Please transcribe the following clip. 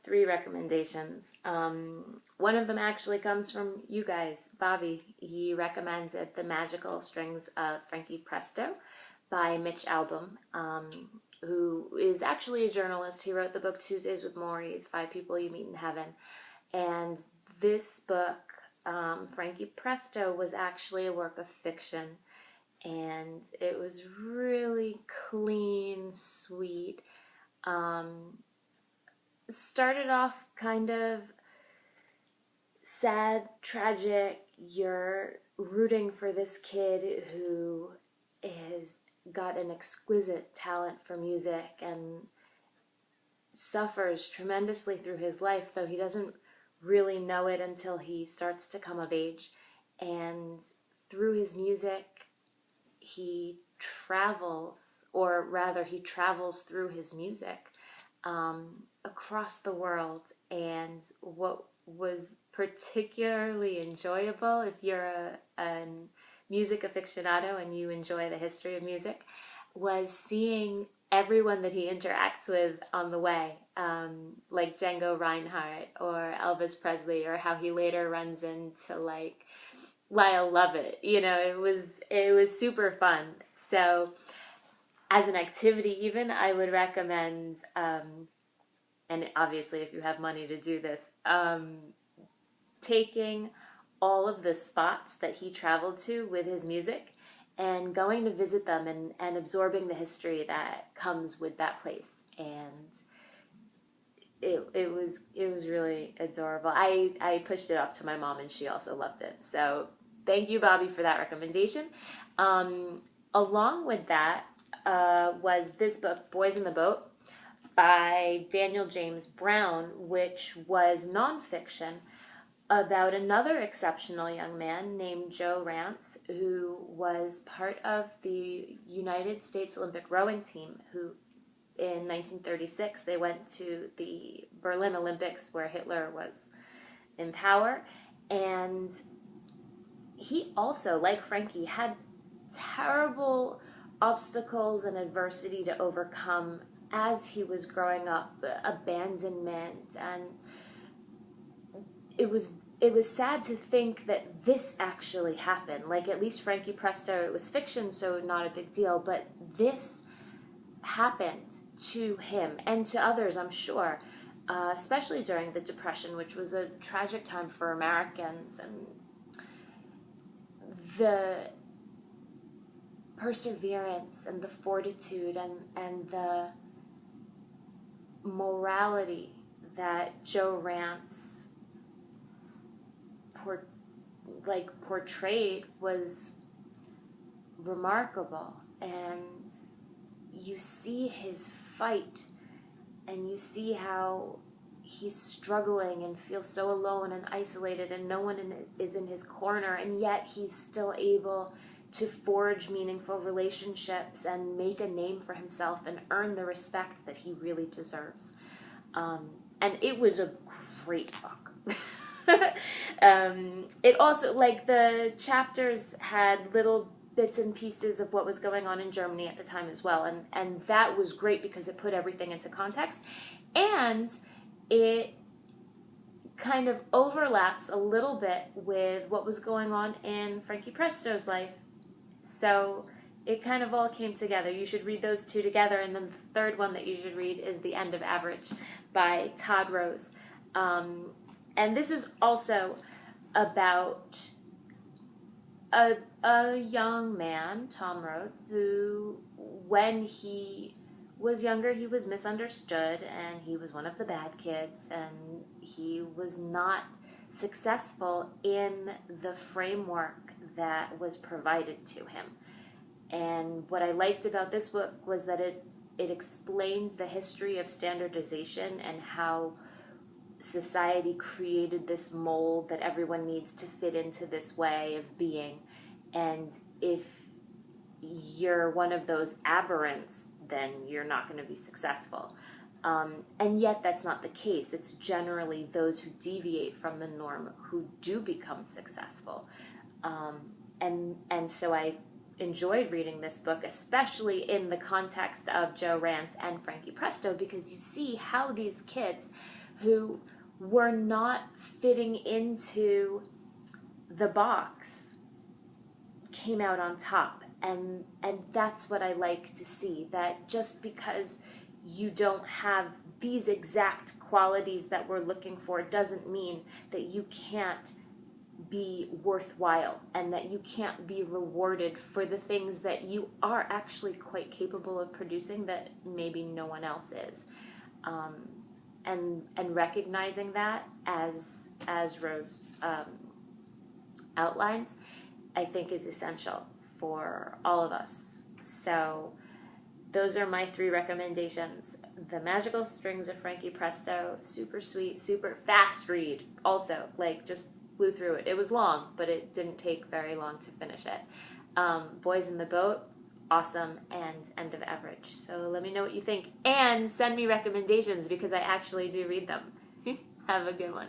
3 recommendations. One of them actually comes from you guys, Bobby. He recommended The Magical Strings of Frankie Presto by Mitch Albom, who is actually a journalist. He wrote the book Tuesdays with Morrie, 5 People You Meet in Heaven. And this book, Frankie Presto, was actually a work of fiction. And it was really clean, sweet. Started off kind of sad, tragic. You're rooting for this kid who has got an exquisite talent for music and suffers tremendously through his life, though he doesn't really know it until he starts to come of age. And through his music, he travels, or rather he travels through his music across the world. And what was particularly enjoyable, if you're a music aficionado and you enjoy the history of music, was seeing everyone that he interacts with on the way, like Django Reinhardt or Elvis Presley, or how he later runs into like Lyle Lovett. You know, it was super fun. So as an activity even, I would recommend, and obviously if you have money to do this, taking all of the spots that he traveled to with his music and going to visit them and absorbing the history that comes with that place. And it was really adorable. I pushed it off to my mom and she also loved it. So thank you, Bobby, for that recommendation. Along with that was this book, Boys in the Boat, by Daniel James Brown, which was nonfiction about another exceptional young man named Joe Rance, who was part of the United States Olympic rowing team, who in 1936 they went to the Berlin Olympics where Hitler was in power. And he also, like Frankie, had terrible obstacles and adversity to overcome as he was growing up, abandonment, and it was sad to think that this actually happened. Like, at least Frankie Presto, it was fiction, so not a big deal, but this happened to him and to others, I'm sure, especially during the Depression, which was a tragic time for Americans. And the perseverance and the fortitude and the morality that Joe Rance portrayed was remarkable. And you see his fight and you see how he's struggling and feels so alone and isolated and no one is in his corner, and yet he's still able to forge meaningful relationships and make a name for himself and earn the respect that he really deserves. And it was a great book. It also, like, the chapters had little bits and pieces of what was going on in Germany at the time as well, and that was great because it put everything into context, and it kind of overlaps a little bit with what was going on in Frankie Presto's life. So it kind of all came together. You should read those 2 together, and then the third one that you should read is The End of Average by Todd Rose. And this is also about a young man, Tom Rhodes, who, when he was younger, he was misunderstood, and he was one of the bad kids, and he was not successful in the framework that was provided to him. And what I liked about this book was that it explains the history of standardization and how society created this mold that everyone needs to fit into this way of being. And if you're one of those aberrants, then you're not going to be successful. And yet that's not the case. It's generally those who deviate from the norm who do become successful. And so I enjoyed reading this book, especially in the context of Joe Rance and Frankie Presto, because you see how these kids who were not fitting into the box came out on top. And that's what I like to see, that just because you don't have these exact qualities that we're looking for doesn't mean that you can't be worthwhile and that you can't be rewarded for the things that you are actually quite capable of producing that maybe no one else is. And recognizing that, as Rose outlines, I think is essential for all of us. So those are my 3 recommendations. The Magical Strings of Frankie Presto, super sweet, super fast read. Also, like, just blew through it. It was long, but it didn't take very long to finish it. Boys in the Boat, awesome, and End of Average. So let me know what you think, and send me recommendations because I actually do read them. Have a good one.